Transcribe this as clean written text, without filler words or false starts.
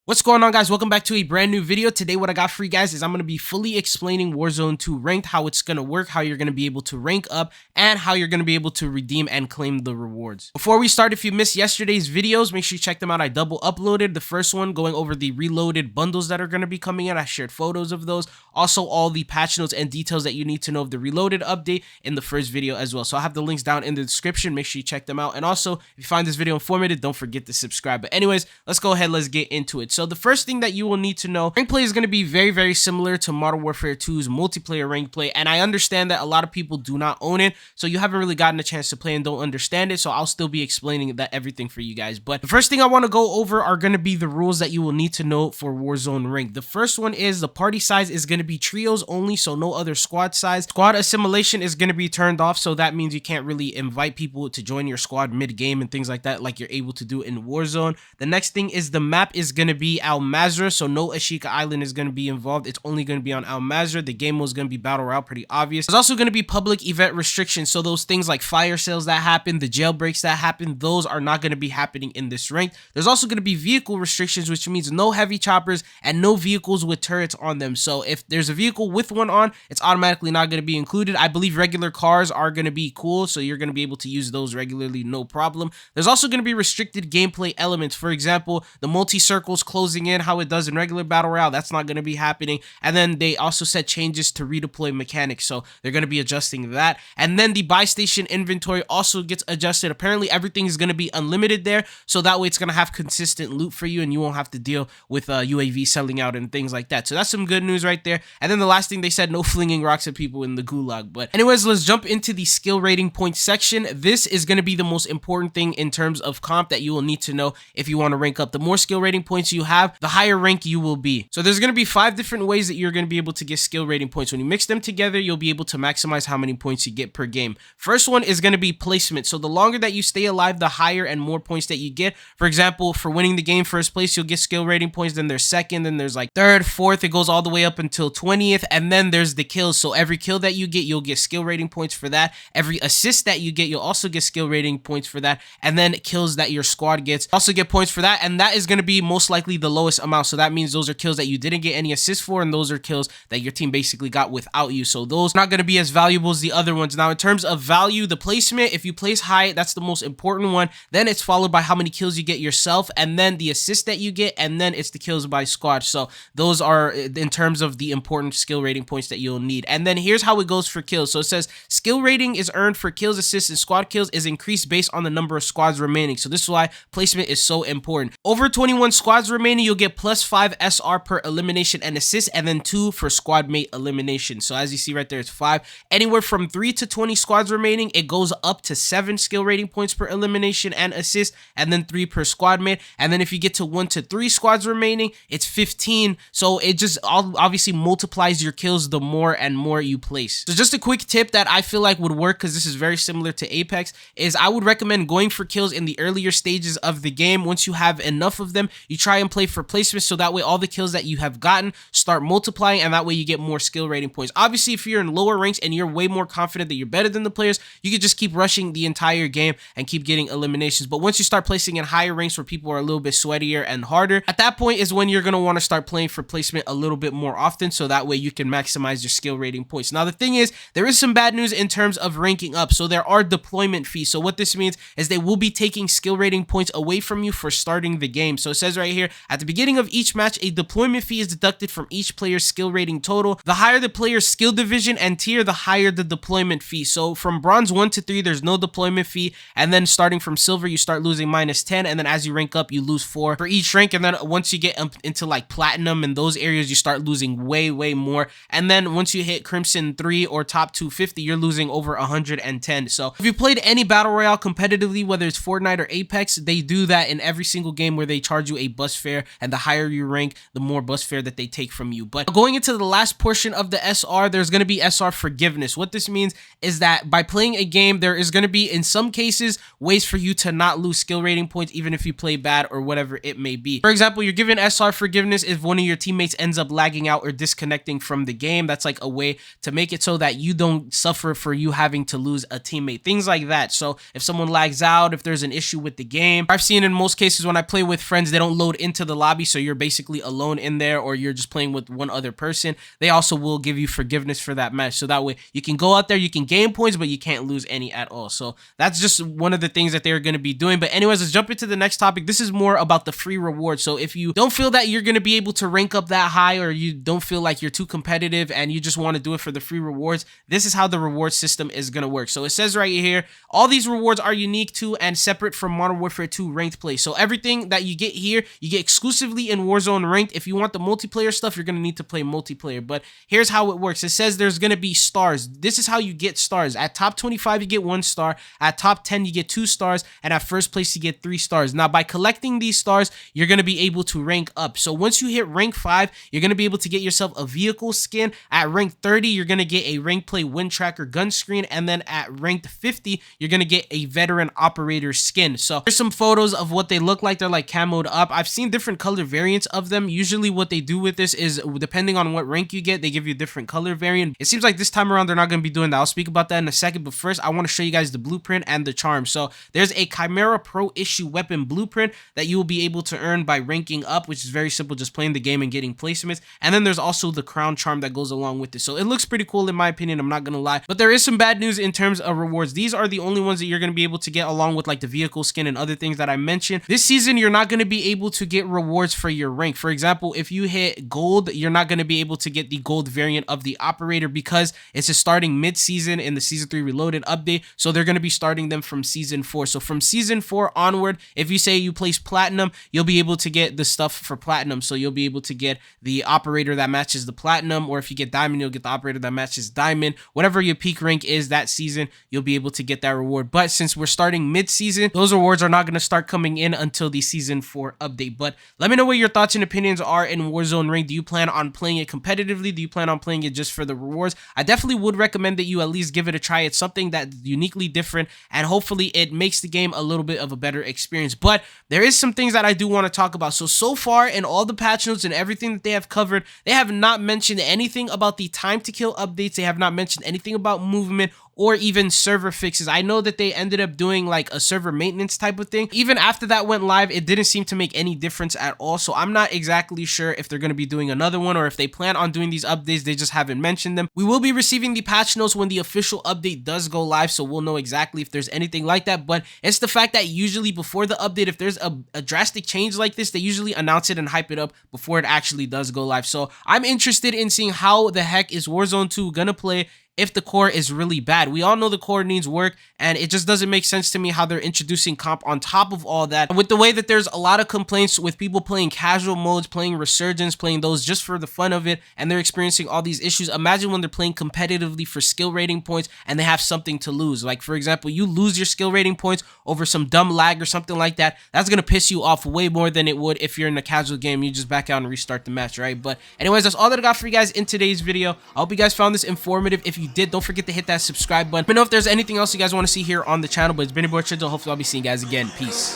What's going on, guys? Welcome back to a brand new video. Today what I got for you guys is I'm going to be fully explaining Warzone 2 Ranked, how it's going to work, how you're going to be able to rank up, and how you're going to be able to redeem and claim the rewards. Before we start, if you missed yesterday's videos, make sure you check them out. I double uploaded the first one going over the reloaded bundles that are going to be coming in. I shared photos of those. Also, all the patch notes and details that you need to know of the reloaded update in the first video as well. So I'll have the links down in the description. Make sure you check them out. And also, if you find this video informative, don't forget to subscribe. But anyways, let's go ahead. Let's get into it. So the first thing that you will need to know, rank play is going to be very similar to Modern Warfare 2's multiplayer rank play, and I understand that a lot of people do not own it, so you haven't really gotten a chance to play and don't understand it, so I'll still be explaining that everything for you guys. But the first thing I want to go over are going to be the rules that you will need to know for Warzone Ranked. The first one is the party size is going to be trios only, so no other squad size. Squad assimilation is going to be turned off, so that means you can't really invite people to join your squad mid-game and things like that like you're able to do in Warzone. The next thing is the map is going to be Al Mazrah, so no Ashika Island is going to be involved. It's only going to be on Al Mazrah. The game mode is going to be Battle Royale, pretty obvious. There's also going to be public event restrictions, so those things like fire sales that happen, the jailbreaks that happen, those are not going to be happening in this rank. There's also going to be vehicle restrictions, which means no heavy choppers and no vehicles with turrets on them. So if there's a vehicle with one on, it's automatically not going to be included. I believe regular cars are going to be cool, so you're going to be able to use those regularly, no problem. There's also going to be restricted gameplay elements. For example, the multi-circles closing in, how it does in regular Battle Royale, that's not going to be happening. And then they also set changes to redeploy mechanics, so they're going to be adjusting that. And then the buy station inventory also gets adjusted. Apparently everything is going to be unlimited there, so that way it's going to have consistent loot for you and you won't have to deal with UAV selling out and things like that. So that's some good news right there. And then the last thing they said, no flinging rocks at people in the gulag. But anyways, let's jump into the skill rating points section. This is going to be the most important thing in terms of comp that you will need to know if you want to rank up. The more skill rating points you have, the higher rank you will be. So there's going to be 5 different ways that you're going to be able to get skill rating points. When you mix them together, you'll be able to maximize how many points you get per game. First one is going to be placement. So the longer that you stay alive, the higher and more points that you get. For example, for winning the game first place, you'll get skill rating points. Then there's second, then there's like third, fourth. It goes all the way up until 20th. And then there's the kills. So every kill that you get, you'll get skill rating points for that. Every assist that you get, you'll also get skill rating points for that. And then kills that your squad gets, also get points for that. And that is going to be most likely the lowest amount. So that means those are kills that you didn't get any assists for, and those are kills that your team basically got without you. So those are not going to be as valuable as the other ones. Now, in terms of value, the placement, if you place high, that's the most important one. Then it's followed by how many kills you get yourself, and then the assist that you get, and then it's the kills by squad. So those are in terms of the important skill rating points that you'll need. And then here's how it goes for kills. So it says skill rating is earned for kills, assists, and squad kills is increased based on the number of squads remaining. So this is why placement is so important. Over 21 squads remaining, you'll get +5 SR per elimination and assist, and then 2 for squad mate elimination. So as you see right there, it's 5. Anywhere from 3 to 20 squads remaining, it goes up to 7 skill rating points per elimination and assist, and then 3 per squad mate. And then if you get to 1 to 3 squads remaining, it's 15. So it just obviously multiplies your kills the more and more you place. So just a quick tip that I feel like would work, because this is very similar to Apex, is I would recommend going for kills in the earlier stages of the game. Once you have enough of them, you try and play for placement, so that way all the kills that you have gotten start multiplying, and that way you get more skill rating points. Obviously, if you're in lower ranks and you're way more confident that you're better than the players, you could just keep rushing the entire game and keep getting eliminations. But once you start placing in higher ranks where people are a little bit sweatier and harder, at that point is when you're going to want to start playing for placement a little bit more often, so that way you can maximize your skill rating points. Now, the thing is, there is some bad news in terms of ranking up. So there are deployment fees. So what this means is they will be taking skill rating points away from you for starting the game. So it says right here, at the beginning of each match, a deployment fee is deducted from each player's skill rating total. The higher the player's skill division and tier, the higher the deployment fee. So from bronze 1 to 3, there's no deployment fee. And then starting from silver, you start losing -10. And then as you rank up, you lose 4 for each rank. And then once you get into like platinum and those areas, you start losing way more. And then once you hit crimson 3 or top 250, you're losing over 110. So if you played any battle royale competitively, whether it's Fortnite or Apex, they do that in every single game where they charge you a bus fare, and the higher you rank, the more bus fare that they take from you. But going into the last portion of the SR, there's going to be SR forgiveness. What this means is that by playing a game, there is going to be, in some cases, ways for you to not lose skill rating points, even if you play bad or whatever it may be. For example, you're given SR forgiveness if one of your teammates ends up lagging out or disconnecting from the game. That's like a way to make it so that you don't suffer for you having to lose a teammate, things like that. So if someone lags out, if there's an issue with the game, I've seen in most cases when I play with friends, they don't load into into the lobby, so you're basically alone in there, or you're just playing with one other person, they also will give you forgiveness for that match. So that way you can go out there, you can gain points, but you can't lose any at all. So that's just one of the things that they're going to be doing. But anyways, let's jump into the next topic. This is more about the free rewards. So if you don't feel that you're going to be able to rank up that high, or you don't feel like you're too competitive and you just want to do it for the free rewards, this is how the reward system is going to work. So it says right here, all these rewards are unique to and separate from Modern Warfare 2 ranked play. So everything that you get here, you get exclusively in Warzone Ranked. If you want the multiplayer stuff, you're going to need to play multiplayer. But here's how it works. It says there's going to be stars. This is how you get stars. At top 25, you get 1 star. At top 10, you get 2 stars. And at first place, you get 3 stars. Now, by collecting these stars, you're going to be able to rank up. So once you hit rank 5, you're going to be able to get yourself a vehicle skin. At rank 30, you're going to get a rank play wind tracker gun screen. And then at ranked 50, you're going to get a veteran operator skin. So here's some photos of what they look like. They're like camoed up. I've seen different color variants of them. Usually what they do with this is, depending on what rank you get, they give you a different color variant. It seems like this time around they're not going to be doing that. I'll speak about that in a second, but first I want to show you guys the blueprint and the charm. So there's a Chimera Pro issue weapon blueprint that you will be able to earn by ranking up, which is very simple, just playing the game and getting placements. And then there's also the crown charm that goes along with it. So it looks pretty cool in my opinion, I'm not going to lie. But there is some bad news in terms of rewards. These are the only ones that you're going to be able to get, along with like the vehicle skin and other things that I mentioned. This season, you're not going to be able to get rewards for your rank. For example, if you hit gold, you're not going to be able to get the gold variant of the operator because it's a starting mid-season in the Season 3 Reloaded update. So they're going to be starting them from Season 4. So from Season 4 onward, if you say you place platinum, you'll be able to get the stuff for platinum. So you'll be able to get the operator that matches the platinum, or if you get diamond, you'll get the operator that matches diamond. Whatever your peak rank is that season, you'll be able to get that reward. But since we're starting mid-season, those rewards are not going to start coming in until the Season 4 update. But let me know what your thoughts and opinions are in Warzone Ranked. Do you plan on playing it competitively? Do you plan on playing it just for the rewards? I definitely would recommend that you at least give it a try. It's something that's uniquely different, and hopefully it makes the game a little bit of a better experience. But there is some things that I do want to talk about. So far in all the patch notes and everything that they have covered, they have not mentioned anything about the time to kill updates. They have not mentioned anything about movement or even server fixes. I know that they ended up doing like a server maintenance type of thing. Even after that went live, it didn't seem to make any difference at all. So I'm not exactly sure if they're going to be doing another one, or if they plan on doing these updates, they just haven't mentioned them. We will be receiving the patch notes when the official update does go live, so we'll know exactly if there's anything like that. But it's the fact that usually before the update, if there's a drastic change like this, they usually announce it and hype it up before it actually does go live. So I'm interested in seeing how the heck is Warzone 2 gonna play if the core is really bad. We all know the core needs work, and it just doesn't make sense to me how they're introducing comp on top of all that. With the way that there's a lot of complaints with people playing casual modes, playing Resurgence, playing those just for the fun of it, and they're experiencing all these issues. Imagine when they're playing competitively for skill rating points and they have something to lose. Like, for example, you lose your skill rating points over some dumb lag or something like that. That's gonna piss you off way more than it would if you're in a casual game. You just back out and restart the match, right? But anyways, that's all that I got for you guys in today's video. I hope you guys found this informative. If you did, don't forget to hit that subscribe button. Let me know if there's anything else you guys want to see here on the channel. But it's been your boy Chidzo. Hopefully I'll be seeing you guys again. Peace.